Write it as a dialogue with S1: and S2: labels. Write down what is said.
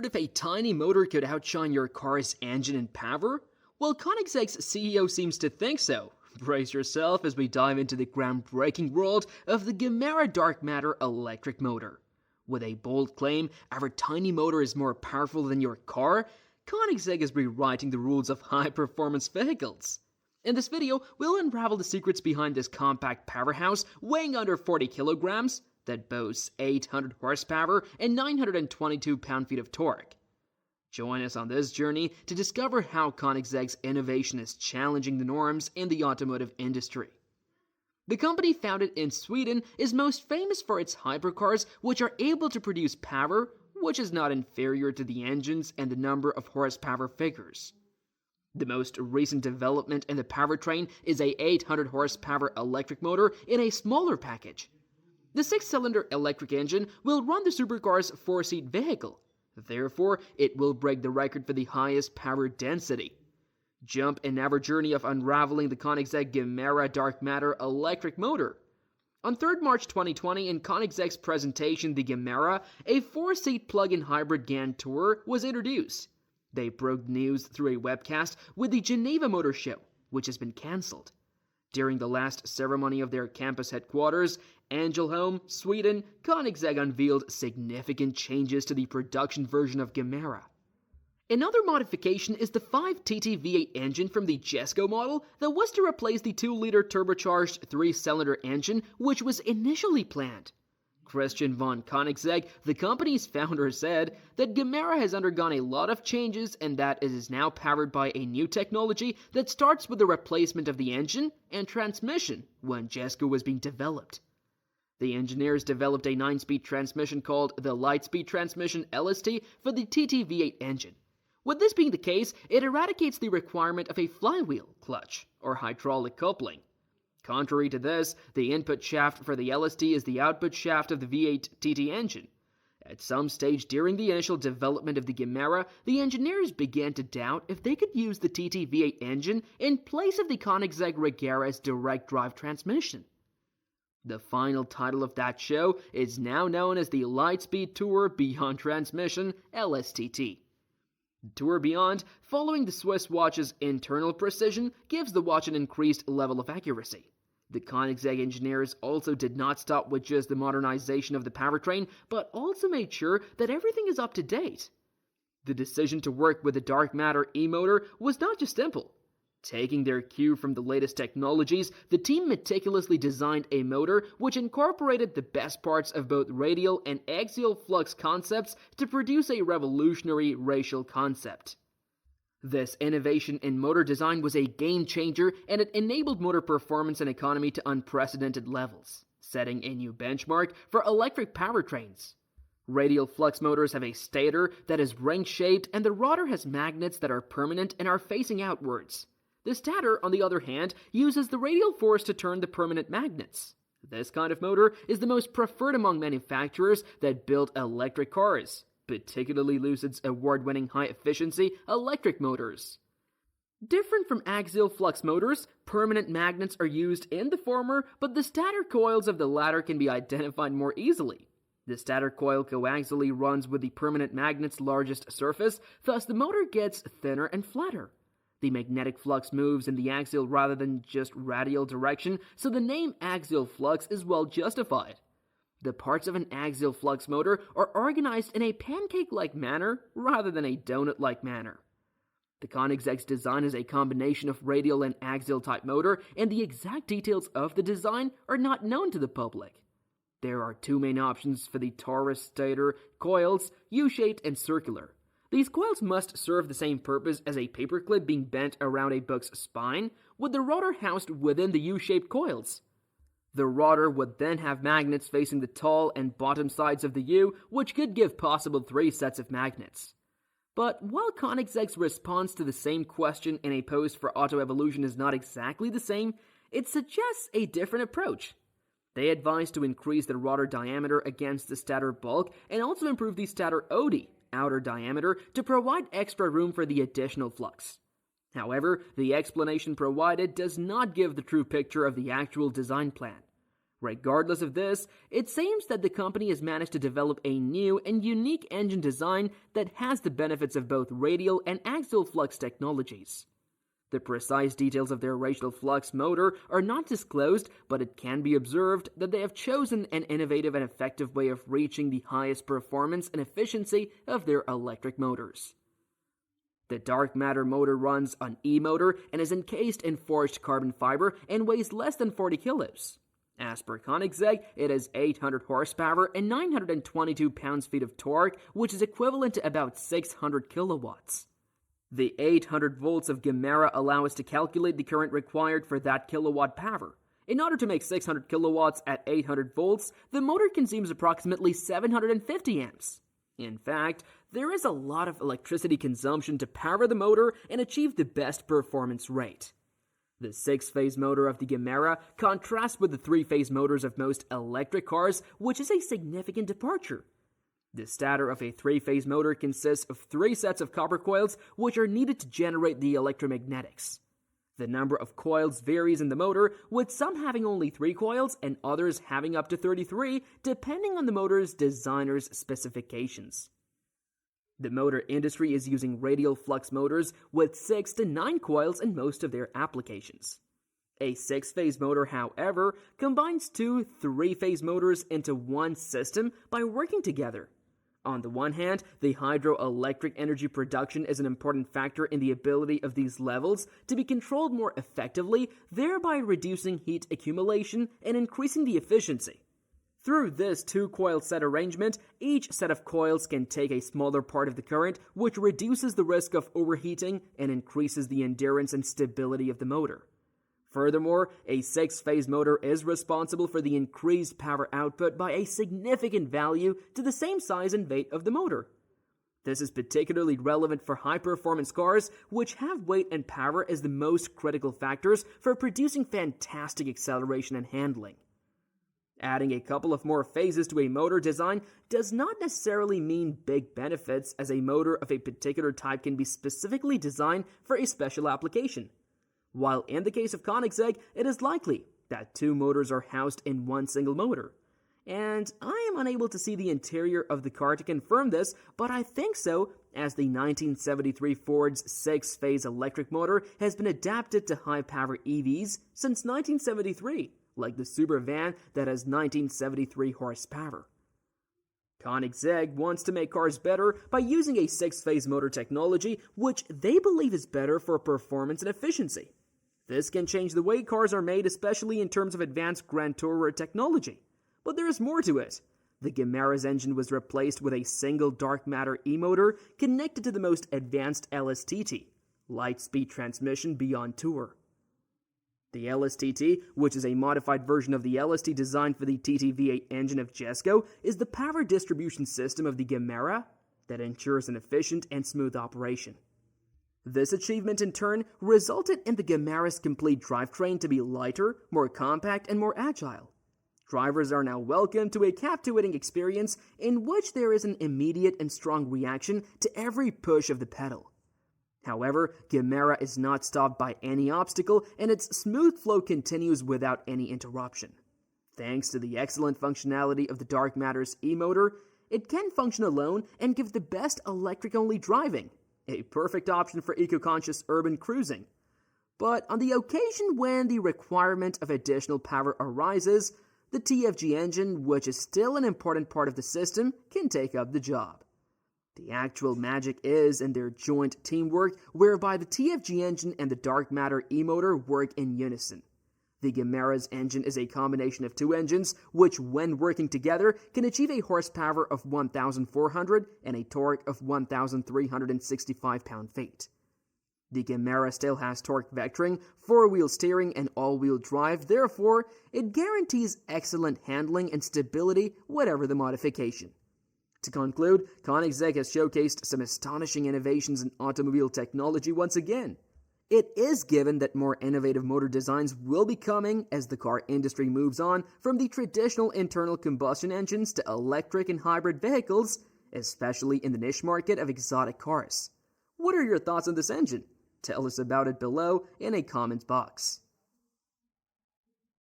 S1: If a tiny motor could outshine your car's engine in power? Well, Koenigsegg's CEO seems to think so. Brace yourself as we dive into the groundbreaking world of the Gemera dark matter electric motor. With a bold claim, our tiny motor is more powerful than your car, Koenigsegg is rewriting the rules of high-performance vehicles. In this video, we'll unravel the secrets behind this compact powerhouse weighing under 40 kilograms that boasts 800 horsepower and 922 pound-feet of torque. Join us on this journey to discover how Koenigsegg's innovation is challenging the norms in the automotive industry. The company, founded in Sweden, is most famous for its hypercars, which are able to produce power which is not inferior to the engines and the number of horsepower figures. The most recent development in the powertrain is a 800 horsepower electric motor in a smaller package. The 6-cylinder electric engine will run the supercar's 4-seat vehicle. Therefore, it will break the record for the highest power density. Jump in our journey of unraveling the Koenigsegg Gemera dark matter electric motor. On 3rd March 2020, in Koenigsegg's presentation The Gemera, a 4-seat plug-in hybrid GAN Tourer was introduced. They broke news through a webcast with the Geneva Motor Show, which has been cancelled. During the last ceremony of their campus headquarters, Ängelholm, Sweden, Koenigsegg unveiled significant changes to the production version of Gemera. Another modification is the 5TT V8 engine from the Jesko model that was to replace the 2-liter turbocharged 3-cylinder engine which was initially planned. Christian von Koenigsegg, the company's founder, said that Gemera has undergone a lot of changes and that it is now powered by a new technology that starts with the replacement of the engine and transmission when Jesko was being developed. The engineers developed a 9-speed transmission called the Lightspeed Transmission LST for the TT-V8 engine. With this being the case, it eradicates the requirement of a flywheel clutch or hydraulic coupling. Contrary to this, the input shaft for the LST is the output shaft of the V8 TT engine. At some stage during the initial development of the Gemera, the engineers began to doubt if they could use the TT V8 engine in place of the Koenigsegg Regeres direct drive transmission. The final title of that show is now known as the Lightspeed Tourer Beyond Transmission LSTT. The Tourer Beyond, following the Swiss watch's internal precision, gives the watch an increased level of accuracy. The Koenigsegg engineers also did not stop with just the modernization of the powertrain, but also made sure that everything is up to date. The decision to work with the dark matter e-motor was not just simple. Taking their cue from the latest technologies, the team meticulously designed a motor which incorporated the best parts of both radial and axial flux concepts to produce a revolutionary radial concept. This innovation in motor design was a game changer, and it enabled motor performance and economy to unprecedented levels, setting a new benchmark for electric powertrains. Radial flux motors have a stator that is ring-shaped, and the rotor has magnets that are permanent and are facing outwards. The stator, on the other hand, uses the radial force to turn the permanent magnets. This kind of motor is the most preferred among manufacturers that build electric cars, particularly Lucid's award-winning high-efficiency electric motors. Different from axial flux motors, permanent magnets are used in the former, but the stator coils of the latter can be identified more easily. The stator coil coaxially runs with the permanent magnet's largest surface, thus the motor gets thinner and flatter. The magnetic flux moves in the axial rather than just radial direction, so the name axial flux is well justified. The parts of an axial flux motor are organized in a pancake-like manner rather than a donut-like manner. The Koenigsegg's design is a combination of radial and axial type motor, and the exact details of the design are not known to the public. There are 2 main options for the torus stator coils, U-shaped and circular. These coils must serve the same purpose as a paperclip being bent around a book's spine, with the rotor housed within the U-shaped coils. The rotor would then have magnets facing the tall and bottom sides of the U, which could give possible 3 sets of magnets. But while Koenigsegg's response to the same question in a post for Auto Evolution is not exactly the same, it suggests a different approach. They advise to increase the rotor diameter against the stator bulk and also improve the stator OD, outer diameter, to provide extra room for the additional flux. However, the explanation provided does not give the true picture of the actual design plan. Regardless of this, it seems that the company has managed to develop a new and unique engine design that has the benefits of both radial and axial flux technologies. The precise details of their radial flux motor are not disclosed, but it can be observed that they have chosen an innovative and effective way of reaching the highest performance and efficiency of their electric motors. The dark matter motor runs on E-motor and is encased in forged carbon fiber and weighs less than 40 kilos. As per Koenigsegg, it has 800 horsepower and 922 pounds-feet of torque, which is equivalent to about 600 kilowatts. The 800 volts of Gemera allow us to calculate the current required for that kilowatt power. In order to make 600 kilowatts at 800 volts, the motor consumes approximately 750 amps. In fact, there is a lot of electricity consumption to power the motor and achieve the best performance rate. The 6-phase motor of the Gemera contrasts with the 3-phase motors of most electric cars, which is a significant departure. The stator of a 3-phase motor consists of 3 sets of copper coils, which are needed to generate the electromagnetics. The number of coils varies in the motor, with some having only 3 coils and others having up to 33, depending on the motor's designer's specifications. The motor industry is using radial flux motors with 6 to 9 coils in most of their applications. A 6-phase motor, however, combines 2 3-phase motors into one system by working together. On the one hand, the hydroelectric energy production is an important factor in the ability of these levels to be controlled more effectively, thereby reducing heat accumulation and increasing the efficiency. Through this 2-coil set arrangement, each set of coils can take a smaller part of the current, which reduces the risk of overheating and increases the endurance and stability of the motor. Furthermore, a 6-phase motor is responsible for the increased power output by a significant value to the same size and weight of the motor. This is particularly relevant for high-performance cars, which have weight and power as the most critical factors for producing fantastic acceleration and handling. Adding a couple of more phases to a motor design does not necessarily mean big benefits, as a motor of a particular type can be specifically designed for a special application. While in the case of Koenigsegg, it is likely that 2 motors are housed in one single motor. And I am unable to see the interior of the car to confirm this, but I think so, as the 1973 Ford's 6-phase electric motor has been adapted to high-power EVs since 1973, like the Subaru van that has 1973 horsepower. Koenigsegg wants to make cars better by using a 6-phase motor technology, which they believe is better for performance and efficiency. This can change the way cars are made, especially in terms of advanced Grand Tourer technology. But there is more to it. The Gemera's engine was replaced with a single dark matter E-motor connected to the most advanced LSTT, light-speed transmission beyond Tour. The LSTT, which is a modified version of the LST designed for the TT-V8 engine of Jesko, is the power distribution system of the Gemera that ensures an efficient and smooth operation. This achievement, in turn, resulted in the Gemera's complete drivetrain to be lighter, more compact, and more agile. Drivers are now welcome to a captivating experience in which there is an immediate and strong reaction to every push of the pedal. However, Gemera is not stopped by any obstacle, and its smooth flow continues without any interruption. Thanks to the excellent functionality of the dark matter's E-motor, it can function alone and give the best electric-only driving, a perfect option for eco-conscious urban cruising. But on the occasion when the requirement of additional power arises, the TFG engine, which is still an important part of the system, can take up the job. The actual magic is in their joint teamwork, whereby the TFG engine and the dark matter E-motor work in unison. The Gemera's engine is a combination of 2 engines, which when working together can achieve a horsepower of 1,400 and a torque of 1,365 pound-feet. The Gemera still has torque vectoring, 4-wheel steering, and all-wheel drive, therefore it guarantees excellent handling and stability whatever the modification. To conclude, Koenigsegg has showcased some astonishing innovations in automobile technology once again. It is given that more innovative motor designs will be coming as the car industry moves on from the traditional internal combustion engines to electric and hybrid vehicles, especially in the niche market of exotic cars. What are your thoughts on this engine? Tell us about it below in a comment box.